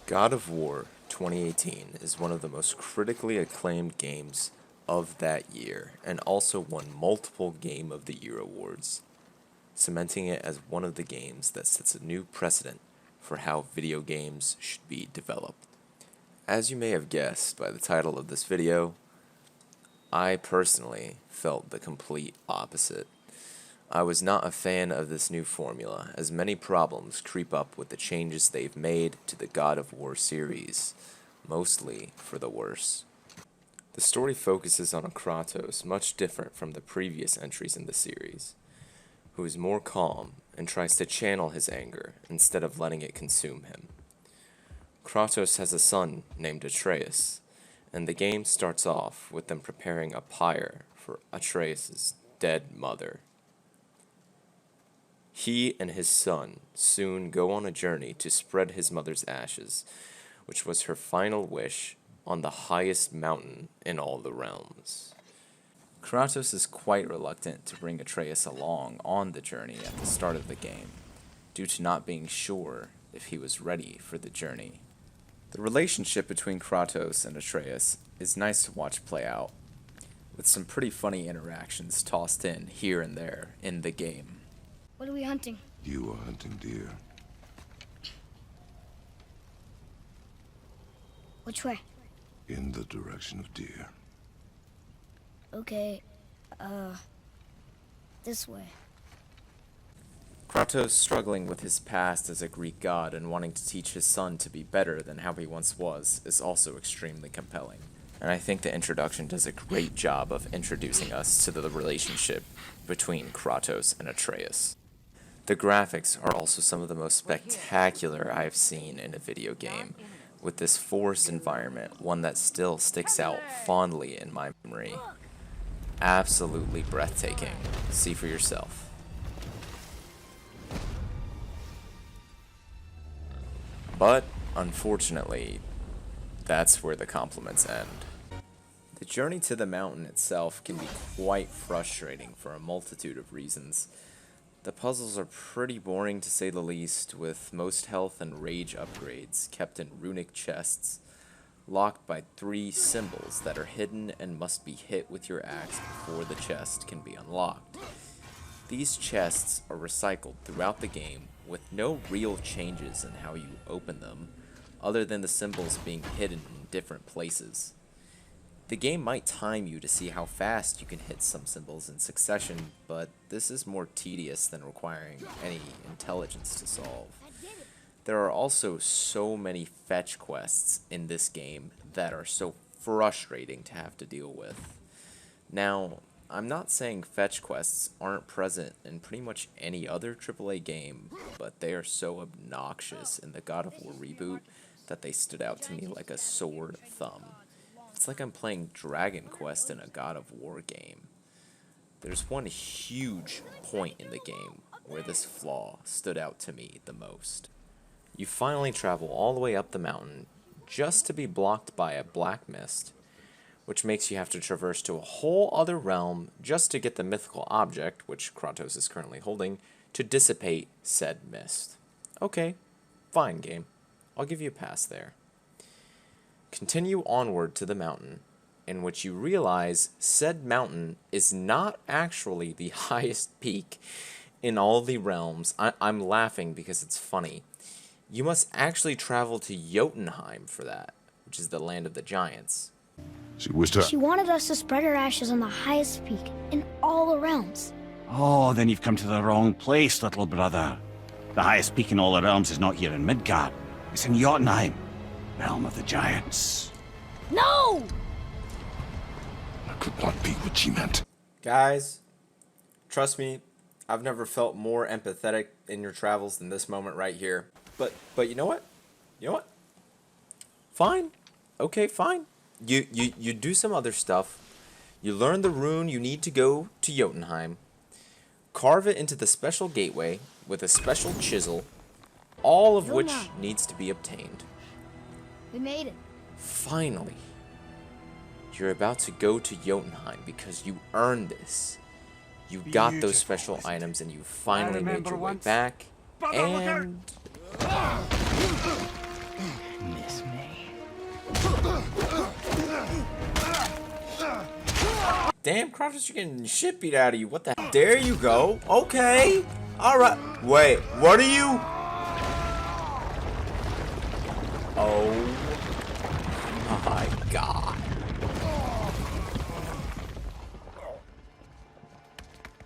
God of War 2018 is one of the most critically acclaimed games of that year and also won multiple Game of the Year awards, cementing it as one of the games that sets a new precedent for how video games should be developed. As you may have guessed by the title of this video, I personally felt the complete opposite. I was not a fan of this new formula, as many problems creep up with the changes they've made to the God of War series, mostly for the worse. The story focuses on a Kratos much different from the previous entries in the series, who is more calm and tries to channel his anger instead of letting it consume him. Kratos has a son named Atreus, and the game starts off with them preparing a pyre for Atreus' dead mother. He and his son soon go on a journey to spread his mother's ashes, which was her final wish on the highest mountain in all the realms. Kratos is quite reluctant to bring Atreus along on the journey at the start of the game, due to not being sure if he was ready for the journey. The relationship between Kratos and Atreus is nice to watch play out, with some pretty funny interactions tossed in here and there in the game. What are we hunting? You are hunting deer. Which way? In the direction of deer. Okay, this way. Kratos struggling with his past as a Greek god and wanting to teach his son to be better than how he once was is also extremely compelling. And I think the introduction does a great job of introducing us to the relationship between Kratos and Atreus. The graphics are also some of the most spectacular I've seen in a video game, with this forest environment, one that still sticks out fondly in my memory. Absolutely breathtaking. See for yourself. But, unfortunately, that's where the compliments end. The journey to the mountain itself can be quite frustrating for a multitude of reasons. The puzzles are pretty boring to say the least, with most health and rage upgrades kept in runic chests, locked by 3 symbols that are hidden and must be hit with your axe before the chest can be unlocked. These chests are recycled throughout the game, with no real changes in how you open them, other than the symbols being hidden in different places. The game might time you to see how fast you can hit some symbols in succession, but this is more tedious than requiring any intelligence to solve. There are also so many fetch quests in this game that are so frustrating to have to deal with. Now, I'm not saying fetch quests aren't present in pretty much any other AAA game, but they are so obnoxious in the God of War reboot that they stood out to me like a sore thumb. It's like I'm playing Dragon Quest in a God of War game. There's one huge point in the game where this flaw stood out to me the most. You finally travel all the way up the mountain just to be blocked by a black mist, which makes you have to traverse to a whole other realm just to get the mythical object, which Kratos is currently holding, to dissipate said mist. Okay, fine game. I'll give you a pass there. Continue onward to the mountain, in which you realize said mountain is not actually the highest peak in all the realms. I'm laughing because it's funny. You must actually travel to Jotunheim for that, which is the land of the giants. She wanted us to spread her ashes on the highest peak in all the realms. Oh, then you've come to the wrong place, little brother. The highest peak in all the realms is not here in Midgard. It's in Jotunheim, realm of the giants. No! That could not be what she meant. Guys, trust me, I've never felt more empathetic in your travels than this moment right here. But you know what? You know what? Fine. Okay, fine. You do some other stuff. You learn the rune you need to go to Jotunheim. Carve it into the special gateway with a special chisel, all of which needs to be obtained. We made it. Finally, you're about to go to Jotunheim because you earned this. You got those special items and you finally made your way back. And Damn, Kratos, you're getting shit beat out of you. What the hell? There you go. Okay. Alright. Wait, what are you? Oh my god.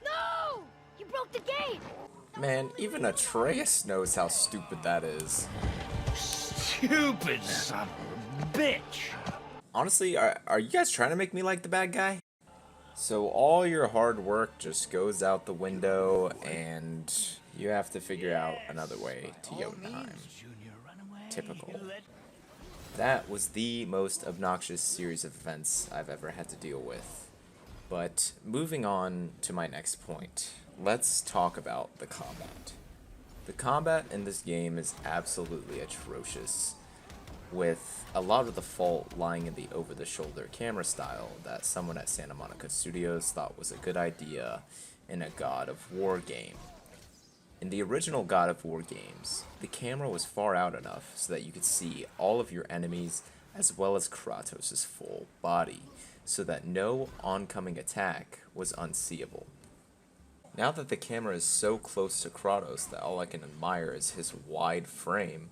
No! You broke the gate! Man, even Atreus knows how stupid that is. Stupid son of a bitch. Honestly, are you guys trying to make me like the bad guy? So all your hard work just goes out the window, and you have to figure out another way to Jotunheim. Typical. That was the most obnoxious series of events I've ever had to deal with. But moving on to my next point, let's talk about the combat. The combat in this game is absolutely atrocious, with a lot of the fault lying in the over-the-shoulder camera style that someone at Santa Monica Studios thought was a good idea in a God of War game. In the original God of War games, the camera was far out enough so that you could see all of your enemies as well as Kratos' full body, so that no oncoming attack was unseeable. Now that the camera is so close to Kratos that all I can admire is his wide frame,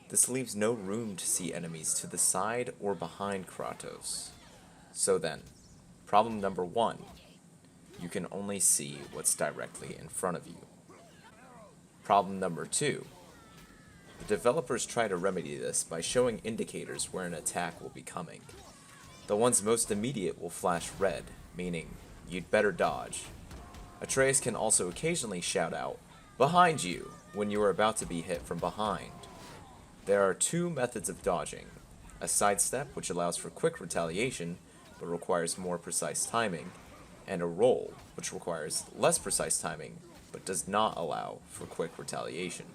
this leaves no room to see enemies to the side or behind Kratos. So then, problem number 1, you can only see what's directly in front of you. Problem number 2, the developers try to remedy this by showing indicators where an attack will be coming. The ones most immediate will flash red, meaning you'd better dodge. Atreus can also occasionally shout out, "Behind you!" when you are about to be hit from behind. There are 2 methods of dodging: a sidestep, which allows for quick retaliation, but requires more precise timing, and a roll, which requires less precise timing, but does not allow for quick retaliation.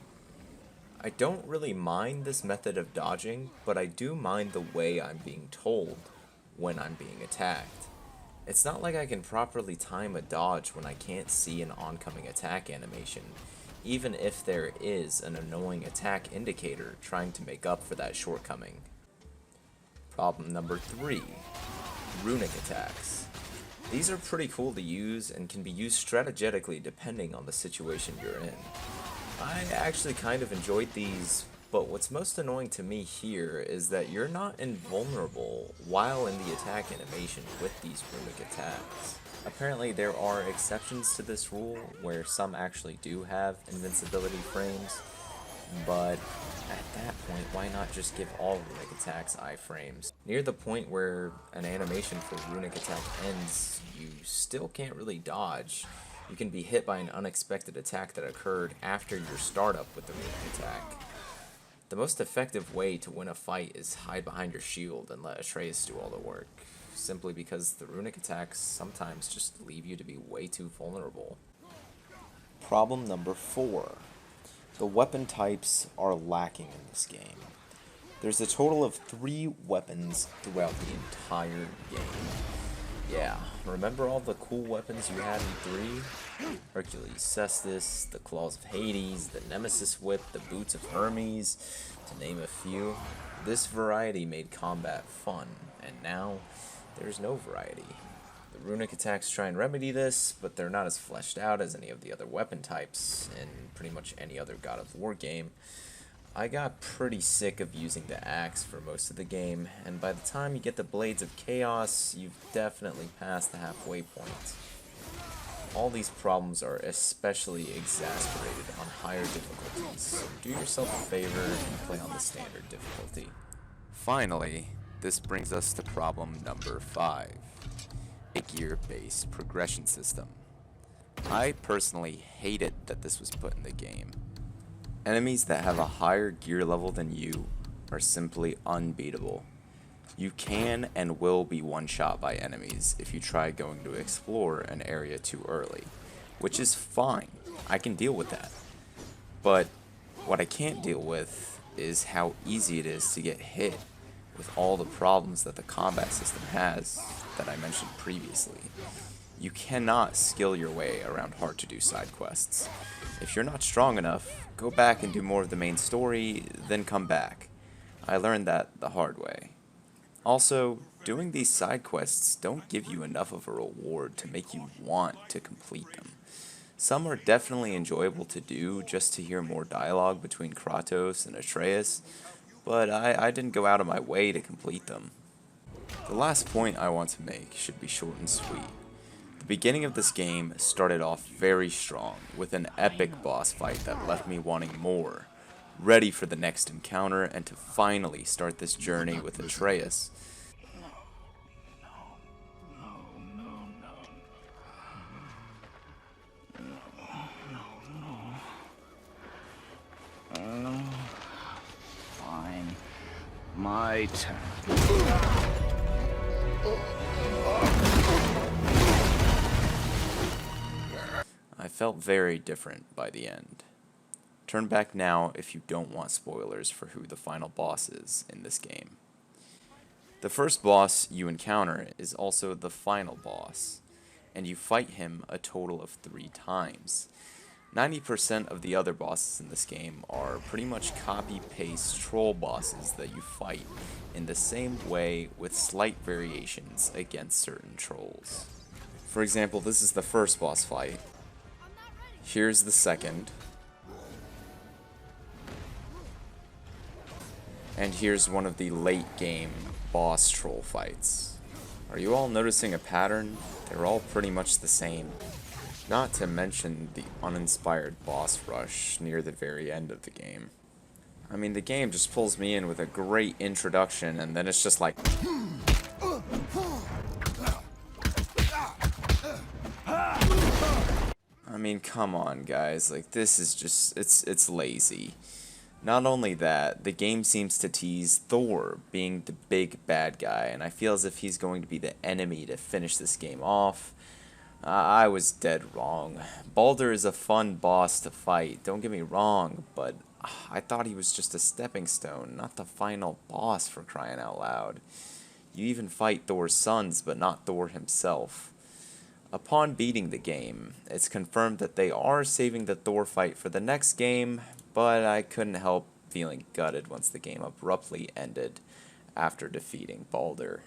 I don't really mind this method of dodging, but I do mind the way I'm being told when I'm being attacked. It's not like I can properly time a dodge when I can't see an oncoming attack animation, even if there is an annoying attack indicator trying to make up for that shortcoming. Problem number 3, runic attacks. These are pretty cool to use and can be used strategically depending on the situation you're in. I actually kind of enjoyed these, but what's most annoying to me here is that you're not invulnerable while in the attack animation with these runic attacks. Apparently there are exceptions to this rule where some actually do have invincibility frames, but at that point, why not just give all runic attacks iframes? Near the point where an animation for runic attack ends, you still can't really dodge. You can be hit by an unexpected attack that occurred after your startup with the runic attack. The most effective way to win a fight is hide behind your shield and let Atreus do all the work, simply because the runic attacks sometimes just leave you to be way too vulnerable. Problem number 4. The weapon types are lacking in this game. There's a total of 3 weapons throughout the entire game. Yeah, remember all the cool weapons you had in 3? Hercules Cestus, the Claws of Hades, the Nemesis Whip, the Boots of Hermes, to name a few. This variety made combat fun, and now there's no variety. The runic attacks try and remedy this, but they're not as fleshed out as any of the other weapon types in pretty much any other God of War game. I got pretty sick of using the axe for most of the game, and by the time you get the Blades of Chaos, you've definitely passed the halfway point. All these problems are especially exacerbated on higher difficulties, so do yourself a favor and play on the standard difficulty. Finally, this brings us to problem number 5. A gear-based progression system. I personally hated that this was put in the game. Enemies that have a higher gear level than you are simply unbeatable. You can and will be one-shot by enemies if you try going to explore an area too early, which is fine. I can deal with that. But what I can't deal with is how easy it is to get hit with all the problems that the combat system has that I mentioned previously. You cannot skill your way around hard-to-do side quests. If you're not strong enough, go back and do more of the main story, then come back. I learned that the hard way. Also, doing these side quests don't give you enough of a reward to make you want to complete them. Some are definitely enjoyable to do just to hear more dialogue between Kratos and Atreus, but I didn't go out of my way to complete them. The last point I want to make should be short and sweet. The beginning of this game started off very strong, with an epic boss fight that left me wanting more, ready for the next encounter and to finally start this journey with Atreus. Fine. My turn. I felt very different by the end. Turn back now if you don't want spoilers for who the final boss is in this game. The first boss you encounter is also the final boss, and you fight him a total of 3 times. 90% of the other bosses in this game are pretty much copy-paste troll bosses that you fight in the same way with slight variations against certain trolls. For example, this is the first boss fight. Here's the second. And here's one of the late game boss troll fights. Are you all noticing a pattern? They're all pretty much the same. Not to mention the uninspired boss rush near the very end of the game. I mean, the game just pulls me in with a great introduction and then it's just like... I mean, come on, guys. Like, this is just... It's lazy. Not only that, the game seems to tease Thor being the big bad guy, and I feel as if he's going to be the enemy to finish this game off. I was dead wrong. Baldur is a fun boss to fight, don't get me wrong, but I thought he was just a stepping stone, not the final boss, for crying out loud. You even fight Thor's sons, but not Thor himself. Upon beating the game, it's confirmed that they are saving the Thor fight for the next game, but I couldn't help feeling gutted once the game abruptly ended after defeating Baldur.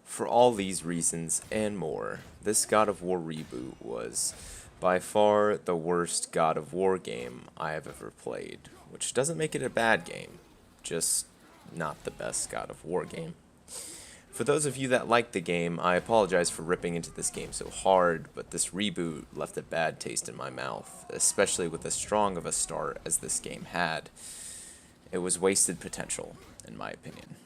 For all these reasons and more, this God of War reboot was by far the worst God of War game I have ever played, which doesn't make it a bad game, just not the best God of War game. For those of you that like the game, I apologize for ripping into this game so hard, but this reboot left a bad taste in my mouth, especially with as strong of a start as this game had. It was wasted potential, in my opinion.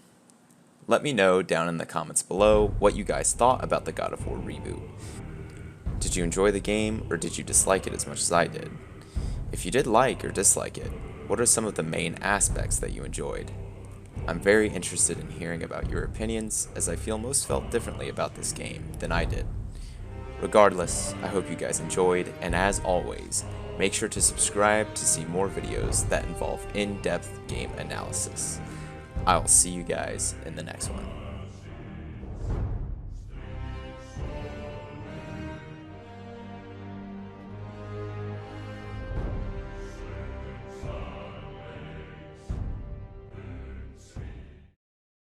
Let me know down in the comments below what you guys thought about the God of War reboot. Did you enjoy the game, or did you dislike it as much as I did? If you did like or dislike it, what are some of the main aspects that you enjoyed? I'm very interested in hearing about your opinions, as I feel most felt differently about this game than I did. Regardless, I hope you guys enjoyed, and as always, make sure to subscribe to see more videos that involve in-depth game analysis. I will see you guys in the next one.